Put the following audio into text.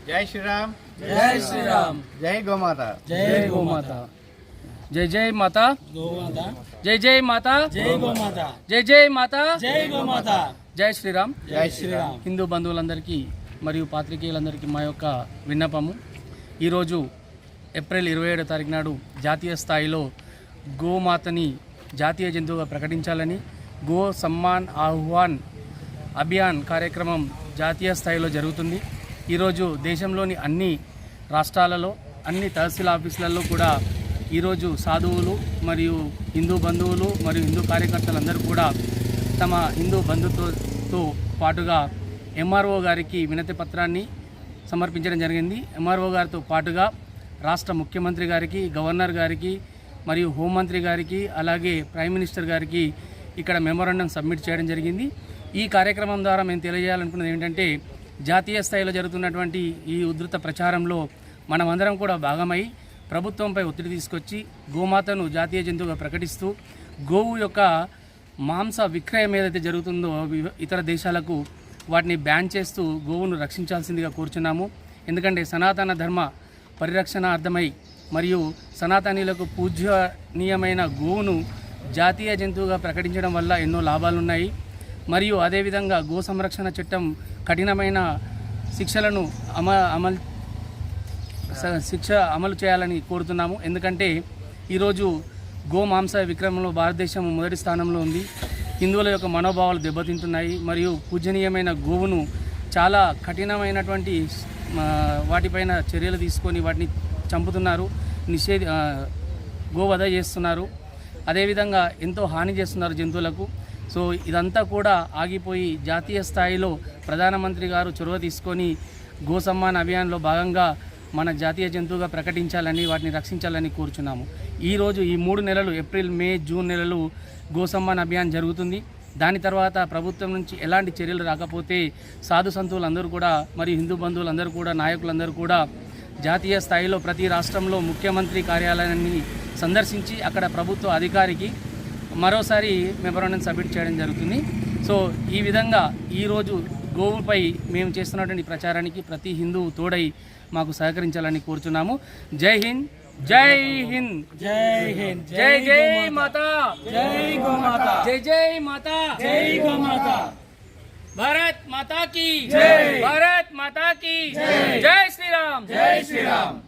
జై శ్రీరామ్. జై శ్రీరామ్. జై గోమాత. జై గోమాత. జై జై మాత. గోమాత. జై జై మాత. జై గోమాత. జై జై మాత. జై గోమాత. జై శ్రీరామ్. జై శ్రీరామ్. హిందూ బంధువులందరికీ మరియు పాత్రికేయులందరికీ మా యొక్క విన్నపము. ఈరోజు ఏప్రిల్ 27వ తారీఖు నాడు జాతీయ స్థాయిలో గోమాతని జాతీయ జంతువుగా ప్రకటించాలని గో సమ్మాన్ ఆహ్వాన్ అభియాన్ కార్యక్రమం జాతీయ స్థాయిలో జరుగుతుంది. ఈరోజు దేశంలోని అన్ని రాష్ట్రాలలో అన్ని తహసీల్ ఆఫీసులలో కూడా ఈరోజు సాధువులు మరియు హిందూ బంధువులు మరియు హిందూ కార్యకర్తలందరూ కూడా తమ హిందూ బంధుత్వంతో పాటుగా ఎంఆర్ఓ గారికి వినతి పత్రాన్ని సమర్పించడం జరిగింది. ఎంఆర్ఓ గారితో పాటుగా రాష్ట్ర ముఖ్యమంత్రి గారికి, గవర్నర్ గారికి మరియు హోంమంత్రి గారికి, అలాగే ప్రైమ్ మినిస్టర్ గారికి ఇక్కడ మెమోరాండం సబ్మిట్ చేయడం జరిగింది. ఈ కార్యక్రమం ద్వారా మేము తెలియజేయాలనుకున్నది ఏంటంటే, జాతీయ స్థాయిలో జరుగుతున్నటువంటి ఈ ఉధృత ప్రచారంలో మనమందరం కూడా భాగమై ప్రభుత్వంపై ఒత్తిడి తీసుకొచ్చి గోమాతను జాతీయ జంతువుగా ప్రకటిస్తూ గోవు యొక్క మాంస విక్రయం ఏదైతే జరుగుతుందో ఇతర దేశాలకు వాటిని బ్యాన్ చేస్తూ గోవును రక్షించాల్సిందిగా కోరుచున్నాము. ఎందుకంటే సనాతన ధర్మ పరిరక్షణార్థమై మరియు సనాతనీయులకు పూజ్యనీయమైన గోవును జాతీయ జంతువుగా ప్రకటించడం వల్ల ఎన్నో లాభాలున్నాయి. మరియు అదేవిధంగా గో సంరక్షణ చట్టం కఠినమైన శిక్షలను అమలు చేయాలని కోరుతున్నాము. ఎందుకంటే ఈరోజు గో మాంస విక్రమంలో భారతదేశం మొదటి స్థానంలో ఉంది. హిందువుల యొక్క మనోభావాలు దెబ్బతింటున్నాయి. మరియు పూజనీయమైన గోవును చాలా కఠినమైనటువంటి వాటిపైన చర్యలు తీసుకొని వాటిని చంపుతున్నారు, గోవధ చేస్తున్నారు. అదేవిధంగా ఎంతో హాని చేస్తున్నారు జంతువులకు. సో ఇదంతా కూడా ఆగిపోయి జాతీయ స్థాయిలో ప్రధానమంత్రి గారు చొరవ తీసుకొని గో సమ్మాన్ అభియాన్లో భాగంగా మన జాతీయ జంతువుగా ప్రకటించాలని, వాటిని రక్షించాలని కోరుచున్నాము. ఈరోజు ఈ 3 నెలలు ఏప్రిల్, మే, జూన్ నెలలు గో సమ్మాన్ అభియాన్ జరుగుతుంది. దాని తర్వాత ప్రభుత్వం నుంచి ఎలాంటి చర్యలు రాకపోతే సాధు సంతువులందరూ కూడా మరియు హిందూ బంధువులందరూ కూడా, నాయకులందరూ కూడా జాతీయ స్థాయిలో ప్రతి రాష్ట్రంలో ముఖ్యమంత్రి కార్యాలయాన్ని సందర్శించి అక్కడ ప్రభుత్వ అధికారికి మరోసారి మెమోరాండం సబ్మిట్ చేయడం జరుగుతుంది. సో ఈ విధంగా ఈరోజు గోవుపై మేము చేస్తున్నటువంటి ప్రచారానికి ప్రతి హిందువు తోడై మాకు సహకరించాలని కోరుచున్నాము. జై హింద్. జై హింద్. జై హింద్. జై జై మాతా. జై గోమాత. జై జై మాతా. జై గోమాత. భారత్ మాతా కీ జై. భారత్ మాతా కీ జై. జై శ్రీరామ్. జై శ్రీరామ్.